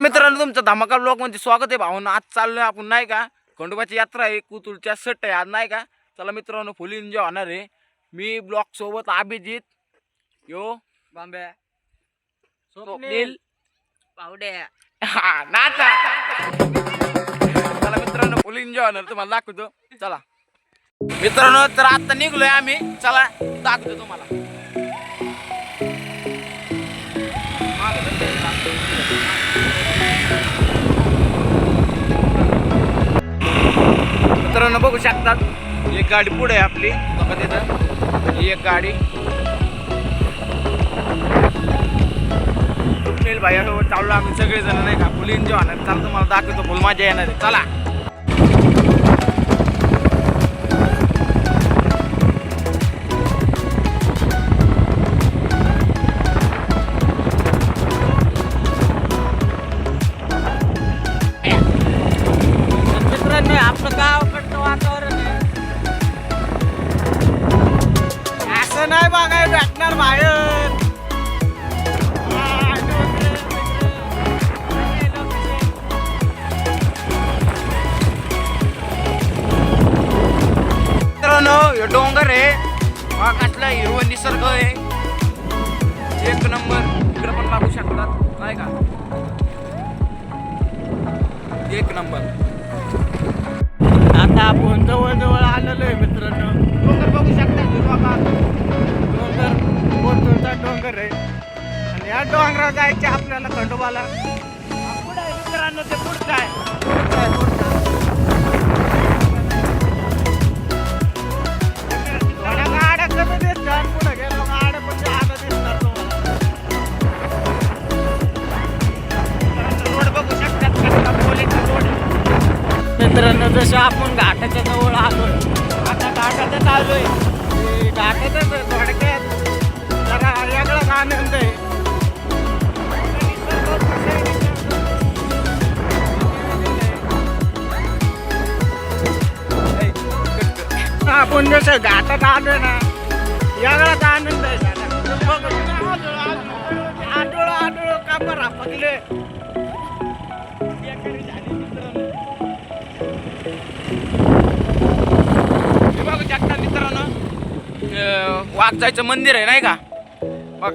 मित्रांनो तुमचं धमाका ब्लॉग मध्ये स्वागत आहे भावना. आज चाललोय आपण नाही का खंडोबाची यात्रा आहे, कुतुलच्या सट आहे आज नाही का. चला मित्रांनो फुल एन्जॉय होणार आहे. मी ब्लॉग सोबत अभिजित यो बांबे स्वप्नील पावडे नाचा. चला मित्रांनो फुल एन्जॉय होणार तुम्हाला दाखवतो. चला मित्रांनो तर आता निघलोय आम्ही. चला दाखवतो तुम्हाला. मित्रांनो बघू शकतात एक गाडी पुढे आहे आपली बघा तिथं. ही एक गाडी स्वप्नील भाईसोबत चाललो आम्ही सगळेजण नाही का. फुल एन्जॉय होणार. चला तुम्हाला दाखवतो फुल मजा येणार आहे. चला आपलं गावाकडचं वातावरण आहे असं नाही बघायला भेटणार बाहेर. मित्रांनो हे डोंगर आहे कसला हिरवं निसर्ग आहे एक नंबर. इकडे पण बघू शकतात काय का एक नंबर. आता आपण जवळ आलेलो आहे मित्रांनो. डोंगर बघू शकता डोंगर कोणता डोंगर आहे आणि या डोंगरावर जायचे आपल्याला खंडोबाला. पुढे आहे मित्रांनो ते पुढचं आहे. थोड्या गाड्या कमी दिसतात पुढे गेलो गाड्या पण आता दिसतात तुम्हाला. रोड बघू शकतात कसला पोलीसचा रोड. मित्रांनो जसं आपण घाटाच्या जवळ आलोय आता घाटातच आलोय. घाटातच थोडक्यात जरा वेगळाच आनंद आहे. आपण जसं घाटात आलोय ना वेगळाच आनंद आहे. आठवडा आठवडा कापड रापकले. मित्रांनो वाघ जायचं मंदिर आहे नाही का.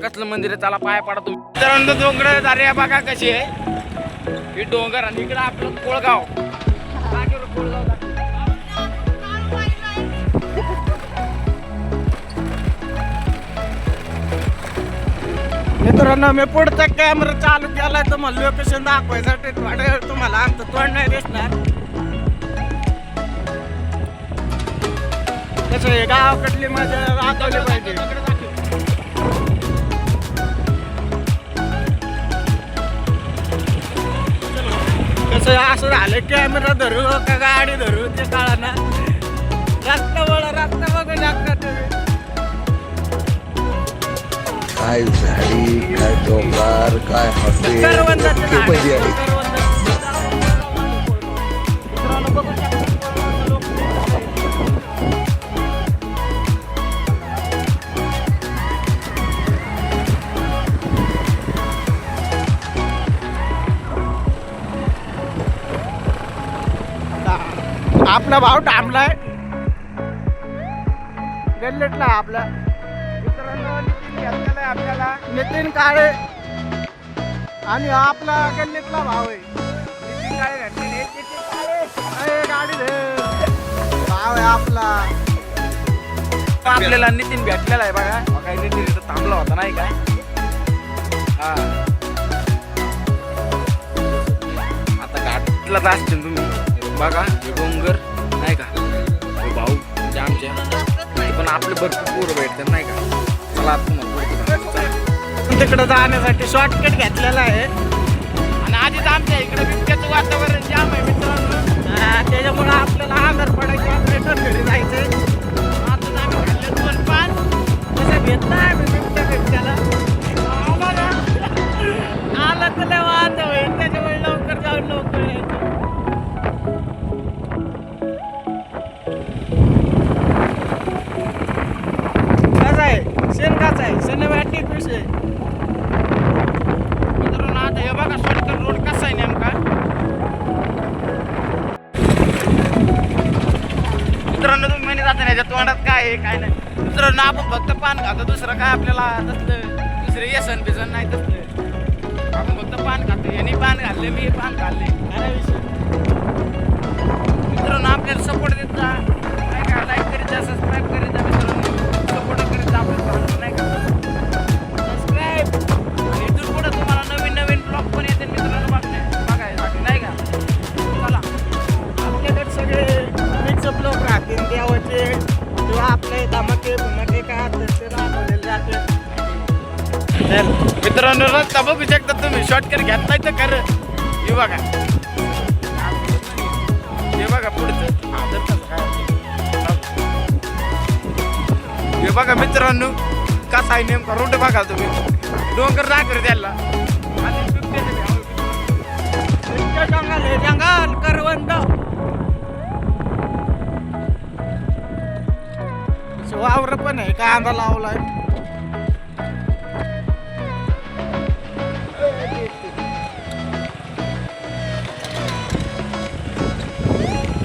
कसलं मंदिर आहे त्याला पाया पडा तुम्ही. मित्रांनो डोंगर दारे बघा कशी आहे ही डोंगर आणि इकडं आपलं कोळगाव. मित्रांनो मी पुढचा कॅमेरा चालू केलाय तुम्हाला लोकेशन दाखवायसाठी. थोड्या वेळ तुम्हाला आमचं तोंड नाही दिसणार. कसं आहे गावाकडली मजा दाखवली पाहिजे. कसं असं झालं कॅमेरा धरू का गाडी धरू ते काळा ना. रस्ता बघू लागणार तुम्ही. काय झाडी काय डोंगर काय हॉटेल करवंदाचं खूप झाड. मजा आहे. मित्रांनो बघू शकता लोक. आपला भाऊ थांबलाय गल्लीतला आपला. मित्रांनो नितीन घेतलेला आहे आपल्याला नितीन काळे आणि आपला गल्लीतला भाऊ आहे नितीन काळे घातलेले. नितीन काळे गाडी भाव आहे आपला. आपल्याला नितीन भेटलेला आहे बघा. काही नितीन इथं थांबला होता नाही काय. हा आता घाटलाच असतील तुम्ही बघा हे डोंगर नाही का. हे भाऊ म्हणजे आमच्या पण आपले भरपूर पोरं भेटतात नाही का. चला तुम्हाला तिकडे जाण्यासाठी शॉर्टकट घेतलेला आहे आणि आधीच आमच्या इकडे बिबट्याचं वातावरण जाम आहे मित्रांनो. त्याच्यामुळे आपल्याला आधार पडायचं रिटर्न घरी जायचंय. आता आम्ही खाल्ले 2 पान तसं घेत नाही आम्ही बिबट्याला. आला तर लय वाद होईल त्याच्यामुळे लवकर जाऊन लवकर यायचं. कसं आहे शेणकाच आहे शनिवारी विषय. मित्रांनो आता हे बघा शॉर्टकट रोड कसा आहे ह्याच्या तोंडात काय आहे काय नाही. मित्रांनो आपण फक्त पान खातो, दुसरं काय आपल्याला तसलं दुसरे व्यसन बिसन नाही तसलं. आपण फक्त पान खातो. यांनी पान खाल्ले, मी पान खाल्ले, काय विषय. मित्रांनो आपल्याला सपोर्ट देत जा, नाही का, लाईक करीत जा, सबस्क्राईब करीत जा. मित्रांनो सपोर्ट करीत जा आपल्याला, नाही का, सबस्क्राईब. आणि इथून पुढे तुम्हाला नवीन नवीन ब्लॉग पण येते मित्रांनो बघायसाठी, नाही का. चला आपल्याकडे सगळे मिक्स ब्लॉग राहतील देवाचे किंवा आपले धमाके भुमाके काय असतील ते दाखवलेले जाते. तर मित्रांनो रस्ता बघू शकता तुम्ही, शॉर्टकट घेत नाही तर खरं. हे बघा, हे बघा पुढचं. हे बघा मित्रांनो कसा आहे नेमका रोड बघा तुम्ही. डोंगर दाखव त्याला आणि जंगल आहे, जंगल करवंद. वावर पण आहे, कांदा लावलाय.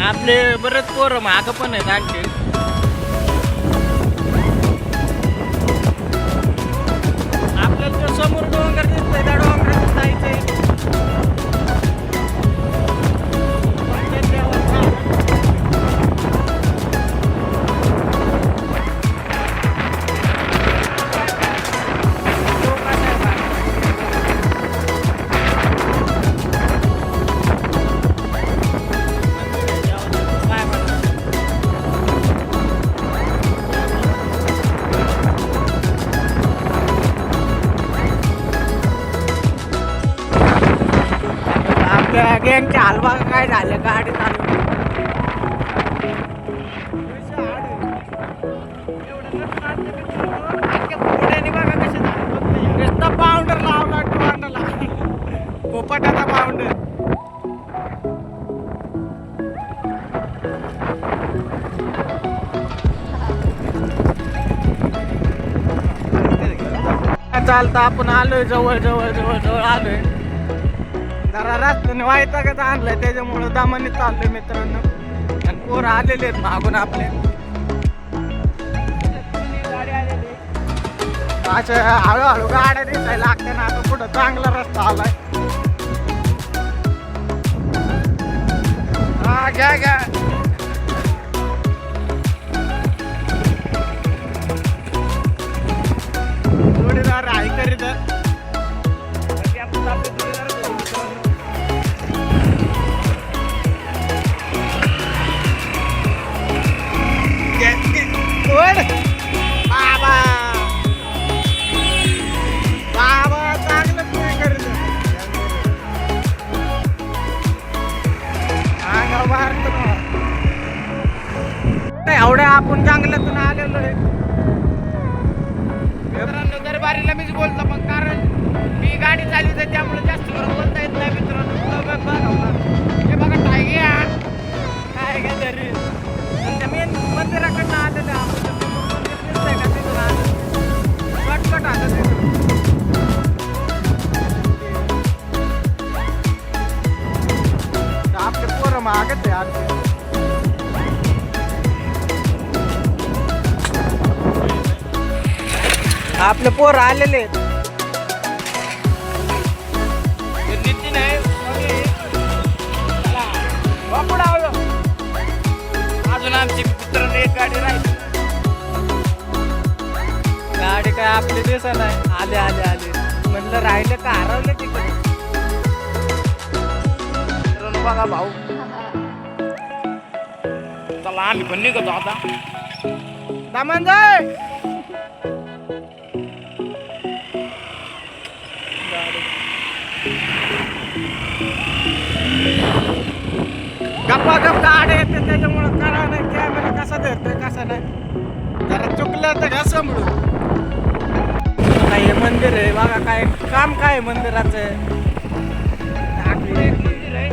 आपले बरेच पोरं मागं पण आहेत आणखी. आपल्याला तो समोर डोंगर दिसतोय, त्या डोंगरात जायचंय. गँगच्या हलवा काय झालं, गाडी चालू. नुसता पावडर लावला टोंडाला, पोपटाचा पावडर. चालतं आपण आलोय, जवळ जवळ जवळ जवळ आलोय. जरा रस्त्याने वायतागत आणलंय, त्याच्यामुळं दामाने चाललोय मित्रांनो. आणि पोरं आलेले आहेत मागून आपले. अशा हळूहळू गाड्या दिसायला लागते ना. आता पुढं चांगला रस्ता आलाय. हा घ्या घ्या. जोडीदार आहे करीत. बाबा बाबा चांगलं तुम्ही करीत. एवढ्या आपण चांगल्यातून आलेलो आहे. मित्रांनो दरबारीला मीच बोलतो, पण कारण मी गाडी चालवते त्यामुळे जास्त करून बोलता येत नाही. मित्रांनो हे बघा टायग्या काय काय तरी मेन मंदिराकडनं आलेलं आहे. मंदिर दिसतंय का तिथून आलं शॉर्टकट आलं तिथून. आपले पोरं मागत आहे आमचे. आपले पोरं आलेले आहेत. नितीन आहे अजून आमची मित्रांनो एक गाडी राहिली. गाडी काय आपली दिसत नाही. आले आले आले म्हणलं राहिले का हरवले तिकडे. मित्रांनो बघा भाऊ, चला आम्ही पण निघतो आता. दामन जाय. गप्पा गप गाड्या येते त्याच्यामुळं कळा नाही कॅमेरा कसा धरतोय कसा नाही. जरा चुकलं तर घ्या म्हणून. हे मंदिर आहे बघा, काय काम काय आहे मंदिराचं. मंदिर आहे.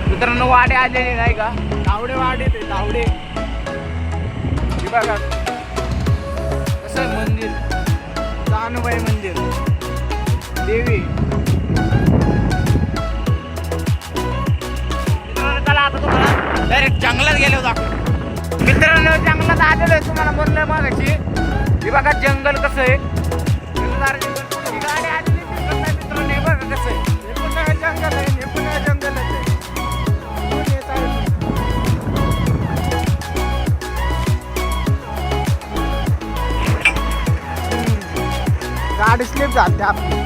मित्रांनो वाडे आलेले नाही का, तावडे वाडे ते तावडे. हे बघा कसं आहे मंदिर. जानूबाई मंदिर देवी. डायरेक्ट जंगलात गेलो दाखव. मित्रांनो जंगलात आलेलो आहे, तुम्हाला म्हणलं मागाशी. हे बघा जंगल कसं आहे, ही गाडी आलेली दिसत नाही मित्रांनो. हे बघा कसं आहे, हे पुन्हा जंगल आहे, हे पुन्हा जंगलच आहे. कोण येत आहे? गाडी स्लिप झाली आपली.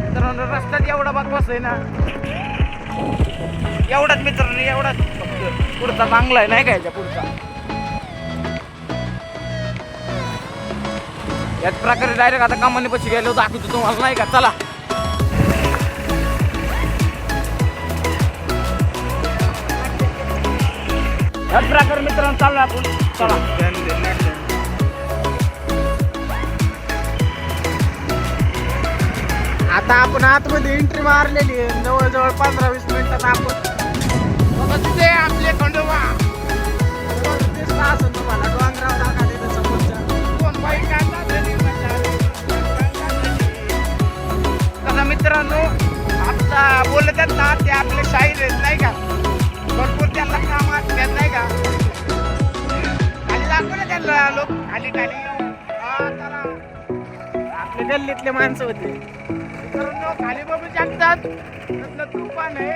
मित्रांनो रस्त्यात एवढा बकवास आहे ना, एवढाच मित्रांनो, एवढाच फक्त. पुढचा चांगला आहे नाही का, याच्या पुढचा. याच प्रकारे डायरेक्ट आता कमानीपाशी गेलो दाखवतो तुम्हाला नाही का. चला याच प्रकारे मित्रांनो चाललो आपण. चला आता आपण आतमध्ये एंट्री मारलेली आहे. जवळजवळ 15-20 मिनिटात आपण तिथे आपले खंडोबा असं तुम्हाला डोंगराव टाका तिथे समोरच्या कोण बाईक आता मित्रांनो. आता बोलत आहेत ना ते आपले शाहीर आहेत नाही का, भरपूर त्यांना काम असतात नाही का. खाली दाखव ना त्यांना लोक, खाली खाली आपले गल्लीतले माणसं होते खाली बघू शकतात. त्यातलं तुफान आहे.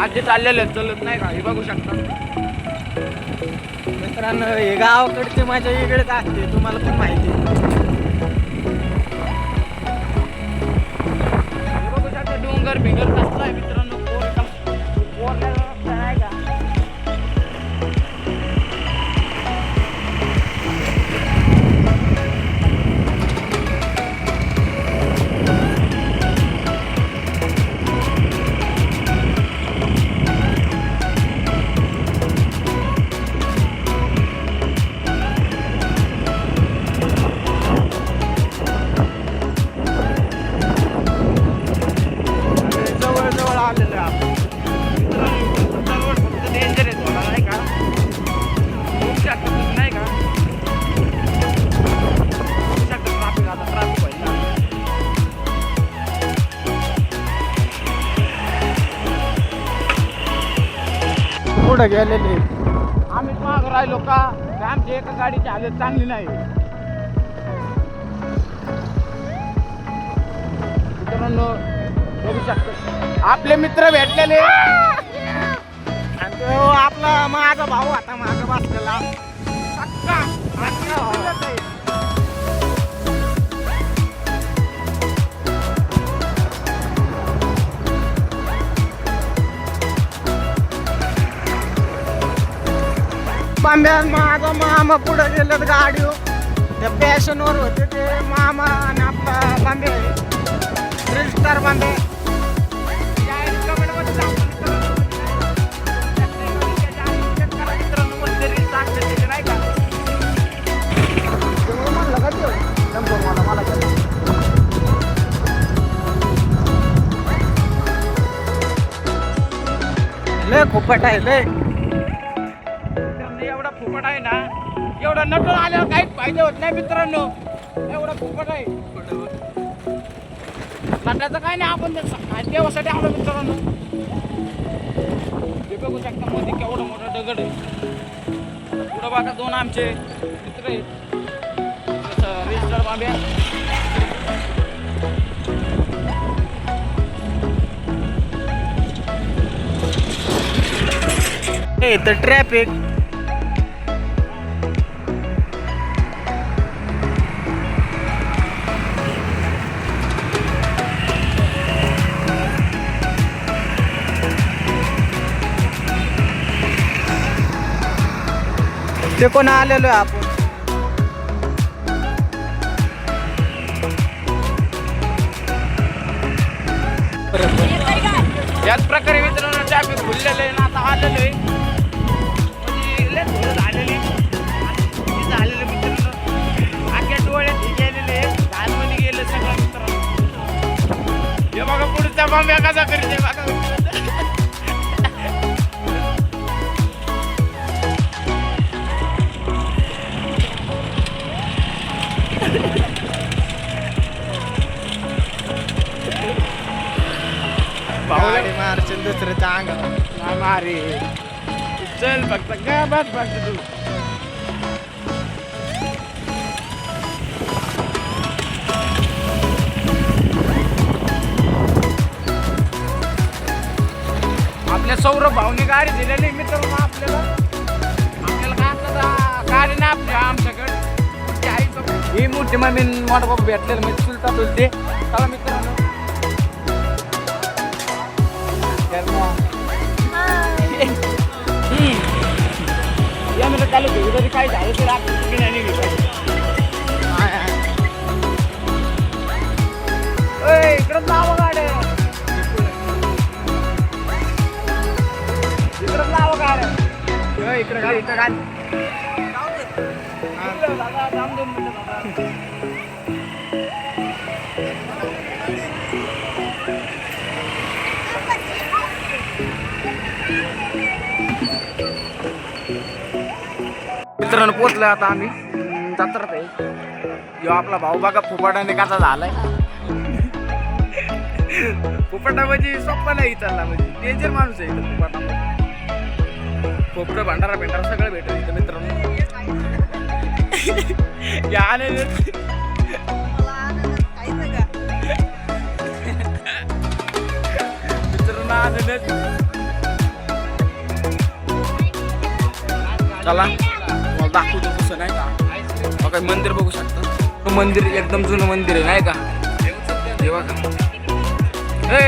आज जे चाललेले चलत नाही का, हे बघू शकता मित्रांनो. हे गावाकडचे माझ्या वेगळेच असते, तुम्हाला पण माहिती आहे. हे बघू शकता डोंगर भिंगर कसला आहे मित्रांनो. नाही का पुढे गेलेले आम्ही माग राहिलो का, आमची एका गाडीची हालत चांगली नाही. मित्रांनो बघू शकतो आपले मित्र भेटलेले. आणि तो आपला माझा भाऊ आता मागं बसलेला सक्का. बांब्या माझा मामा पुढे गेलेत गाडीवर. त्या पॅशनवर होते ते मामा आणि आपला बांबे रजिस्टर बांबे. नाही का म्हणलं का मला लय खूपट आहे लय. एवढा फुकट आहे ना, एवढा नटून आल्यावर काहीच फायदा होत नाही मित्रांनो. एवढा फुकट आहे नटाचं काय नाही. आपण देवासाठी आलो मित्रांनो. हे बघू शकता मध्ये केवढा मोठा दगड आहे. पुढं बघा दोन आमचे मित्र आहेत रजिस्टर बांब्या. हे तर ट्रॅफिक. ते कोण आलेलो आहे आपण. याच प्रकारे मित्रांनो ट्रॅफिक खुललेलं आहे ना, आता आलेलो आहे म्हणजे झालेलं मित्रांनो. आख्या डोळ्यात गेलेले धानमध्ये गेलं सगळं मित्रांनो. हे बघा पुढचा बॉम्ब कसा करीत बघा. भाऊला गाडी मारशील दुसऱ्याच्या अंगावर. नाही मारे चल फक्त का बस फक्त तू आपल्या सौरभ भाऊने गाडी दिलेली मित्रांनो आपल्याला काय आता गाडी ना आपल्या आमच्याकडे ही मोठी मम्मी मोठा बाबा भेटलेलं म्हणजे चुलता चुलते चला मित्रांनो या मित्र चालू ठेवू तरी काय झालं तर आपण नाही इकडं नाव गाड्या इकडं नाव गाड्या इकडं घाल इकडं घाल मित्रांनो पोचलोय आता आम्ही जत्रात आहे जो आपला भाऊ बघा फुपाटाने कसा झालाय फुपाटा म्हणजे सोप्पा नाही चालला म्हणजे डेंजर माणूस आहे इथं फुपाटामध्ये खोपडं भांडारा सगळं भेटत इथं मित्रांनो या आले मित्रांनो आनंद चला तुम्हाला दाखवतो कसं नाही का बघा मंदिर बघू शकता मंदिर एकदम जुनं मंदिर आहे नाही का देवा का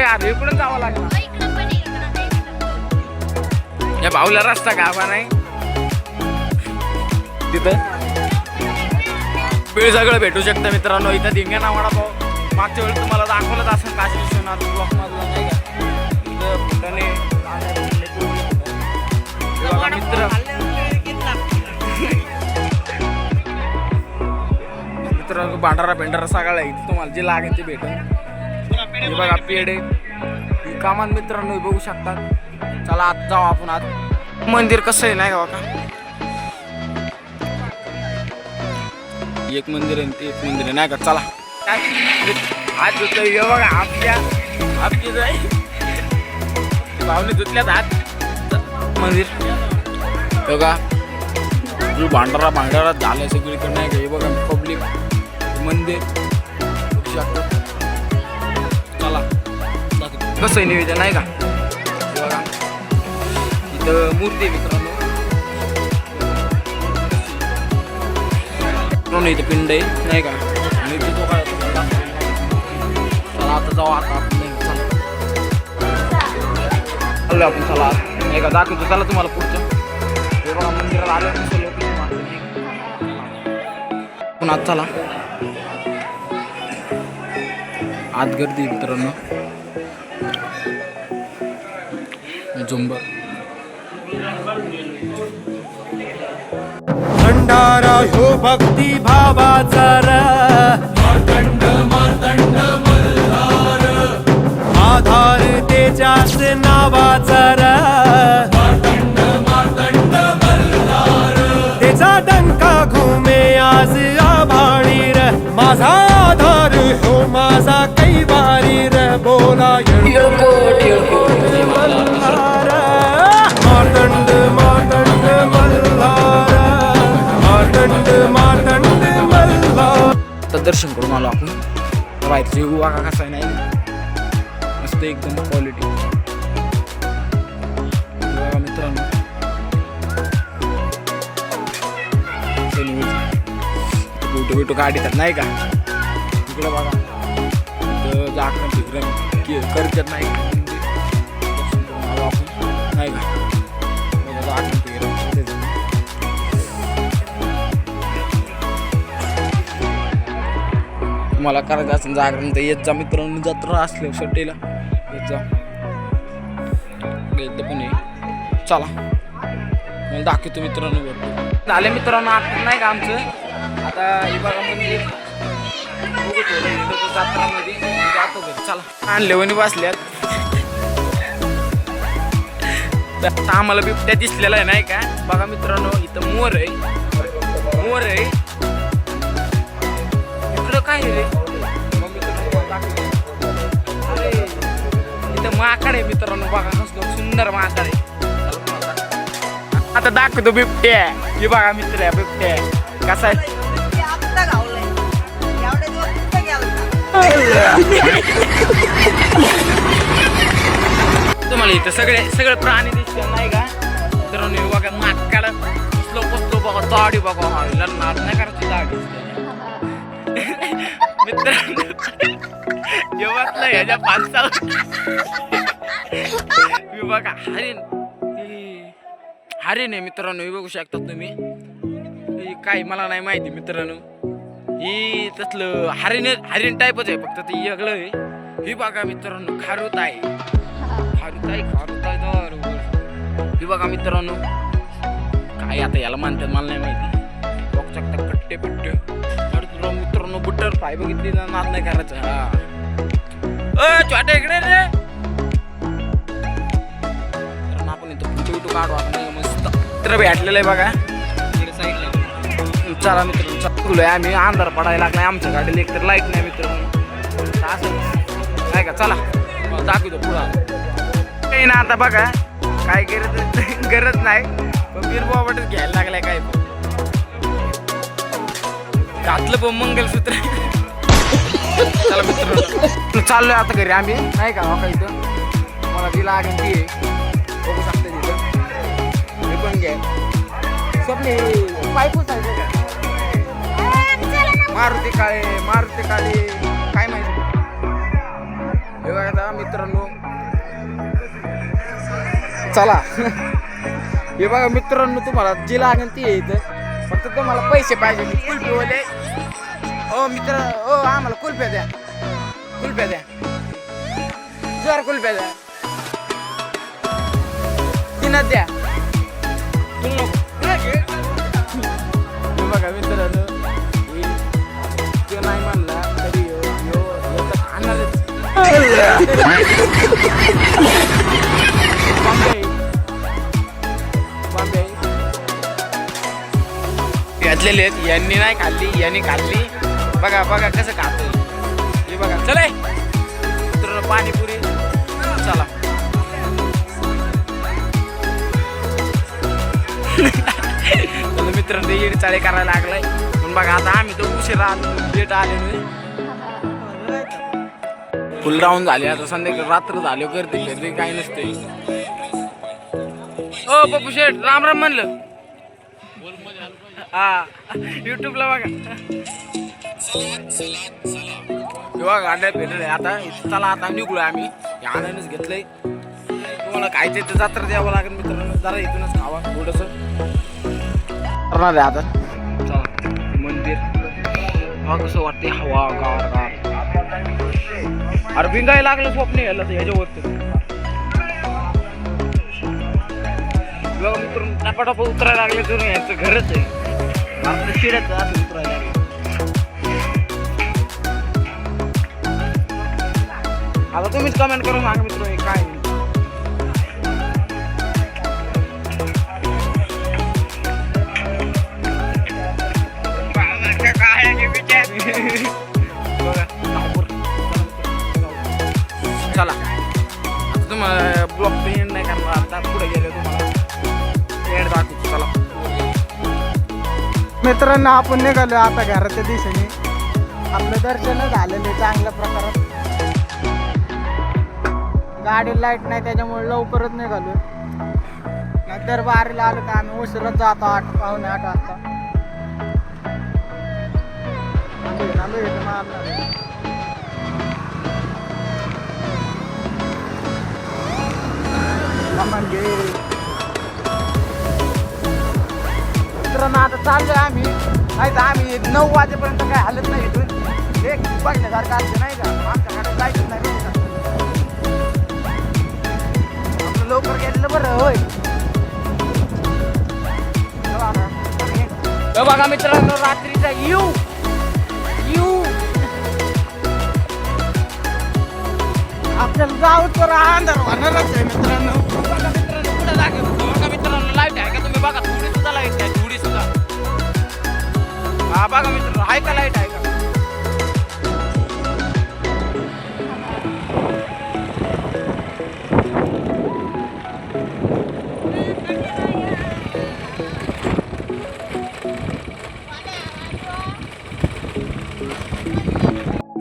अरे इकडून जावं लागलं या भाऊला रस्ता गावा नाही तिथं वेळ सगळं भेटू शकतं मित्रांनो इथं धिंगाणा वडापाव मागच्या वेळेस तुम्हाला दाखवलंच असं काशी विश्वनाथ ब्लॉक मधला नाही का तिथं फुटाने मित्र मित्र भांडारा सगळं आहे इथं तुम्हाला जे लागेल ते भेटेल हे बघा पेढे ही कामान मित्रांनो बघू शकतात चला आत जाऊ आपण आत मंदिर कसं आहे नाही का एक मंदिर आहे ते एक मंदिर आहे नाही का चला हात धुतोय बघा आपली भावने धुतल्यात हात मंदिर बघा जो भांडारा झालाय सगळीकडे नाही का हे बघा पब्लिक मंदिर बघू शकतात चला कसं आहे निवेदन नाही का बघा इथं मूर्ती आहे मित्रांनो इथं पिंड आहे नाही का आणि तिथं काय चला आता जाऊ आता आपण चालू आपण चला नाही का दाखवतो चला तुम्हाला पुढचं हे बघा मंदिराला आलं पुन्हा आत चला आत गर्दी मित्रांनो झुंबर भंडारा ह्यो भक्ती भावाचा मार्तंड मल्हार आधार त्याच्याच नावाचा मार्तंड मल्हार त्याचा डंका घुमे आज आभाळी र माझा आधार ह्यो माझा कैवारी र बोला मल्हार मार्तंड मल्हार तर दर्शन करून आलो आपण बाहेरची वागा कसा आहे नाही मस्त एकदम क्वालिटी मित्रांनो फोटो काढतात नाही का तिकडं बघा जागरण फिकरण करतात नाही आपण नाही का जागरण फिकरण मला करायचं असेल जागरण तर येत जा मित्रांनो जत्रा असल्या सुट्टीला येत जा पण चला मला दाखवतो मित्रांनो भेटतो झाले मित्रांनो आता नाही का आमचं आता हे बघा मंदिर बघू थोडं जत्रामध्ये जातो घरी चला आणले वणी बसल्यात आता आम्हाला बिबट्या दिसलेला आहे नाही का बघा मित्रांनो इथं मोर आहे इकडं काय रे अरे इथं माकड आहे मित्रांनो, बघा कसलं सुंदर माकड आहे. चला तुम्हाला दाखवतो. आता दाखवतो बिबट्या. हे बघा मित्र आहे बिबट्या कसा आहे. तुम्हाला इथं सगळे प्राणी दिसते नाही का मित्रांनो. बघा माकड कसलो बघा दाढी बघा. लढणार नाही करायची दाढी मित्रांनो. जेवत नाही ह्याच्या पाचसावर मी बघा हरिण आहे मित्रांनो. हे बघू शकता तुम्ही. काय मला नाही माहिती मित्रांनो. ही तसलं हरिण टाईपच आहे फक्त ते वेगळं आहे. ही बघा मित्रांनो खारुत आहे. ही बघा मित्रांनो काय आता याला मानतात मला नाही माहिती. बघू शकता कट्टे पिट्टे मित्रांनो. बुटर फ्राय बघितली ना नाद नाही करायचं. हा छोट्या इकडे रे. आपण इथं फोटो काढू आपण मस्त मित्र भेटलेलं आहे बघा. चला मित्रांनो चाललोय आम्ही. अंधार पडायला लागलाय आमच्या गाडीला. एक तर लाईट नाही मित्रांनो. असं काय का चला दाखवतो पुढं काही ना. आता बघा काय गरज नाही पण बिरबाबटच घ्यायला लागलाय. काय घातलं पण मंगलसूत्र. चला मित्रांनो चाललोय आता घरी आम्ही नाही का. बघा इथं मला जी लागेल ती बघू शकते तिथं. हे पण घ्या स्वप्ने पायपूस आहे का. मारुती काळे काय माहिती. हे बघा मित्रांनो चला. हे बघा मित्रांनो तुम्हाला जी लागेल ती आहे इथं. फक्त तुम्हाला पैसे पाहिजे. कुल्फी वाले ओ मित्र ओ आम्हाला कुल्फ्या द्या. जर कुल्फ्या द्या 3 द्या. बघा मित्रांनो ते नाही म्हणला तरी खाणारच. बॉम्बे घेतलेले आहेत. यांनी नाही खाल्ली यांनी खाल्ली. बघा कसं खातोय. हे बघा चले मित्रांनो पाणीपुरी. चला मित्रांनो येडी चाळे करायला लागलाय. पण बघा आता आम्ही तो उशिरा आलो. लेट आलेलो फुल राऊंड झाले. आता संध्याकाळी रात्र झाले. गर्दी काही नसते. ओ पप्पू शेठ राम म्हणलं. हा युट्यूबला बघा. गाड्या भेटले आता. चला आता निघलोय आम्ही. आणायलाच घेतलंय. तुम्हाला खायचं तर जात्रा द्यावं लागेल मित्रांनो. जरा इथूनच खावा थोडस करणार आहे आता. चला मंदिर कसं वाटते. हवा गार. अरे भिंगायला लागलं स्वप्न यायला तर ह्याच्यावरती. मित्रांनो टपाटपा उतरायला लागले तर यांचं घरच आहे. आपलं शिरायचं असं उतरायला लागलं. आता तुम्हीच कमेंट करून सांगा मित्र काय. चला आता तुम्हाला ब्लॉक पेन नाही करणार. आता पुढे गेले तुम्हाला एड दाखवतो. चला मित्रांनो आपण निघालो आता घराच्या दिशेने. आपलं दर्शन झालेलं चांगल्या प्रकारात. गाडी लाईट नाही त्याच्यामुळे लवकरच निघालो. नंतर बारीला आलो का आम्ही उशिराच जातो. 8 पावणे 8 वाजता. मित्रांनो आता चाललोय आम्ही. नाही तर आम्ही 9 वाजेपर्यंत काय हालत नाही. इथून एक बघण्यासारखं असते नाही का. आमच्याकडे जायचं नाही आपलं लवकर गेलेलं बरं होय. बघा मित्रांनो रात्रीचा येऊ आपल्याला जाऊ तर अंधार होणारच आहे मित्रांनो. बघा मित्रांनो कुठं जागे. बघा मित्रांनो लाईट आहे का तुम्ही बघा. थोडी सुद्धा लाईट आहे. थोडी सुद्धा. हा बघा मित्रांनो आहे का लाईट आहे का.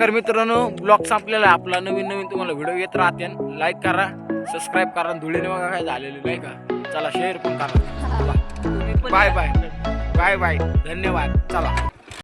तर मित्रांनो ब्लॉग संपलेला आहे आपला. नवीन नवीन तुम्हाला व्हिडिओ येत राहते. लाईक करा, सबस्क्राईब करा. धुळीने बघा काय झालेलं नाही का. चला शेअर पण करा. Bye bye bye bye. धन्यवाद. चला.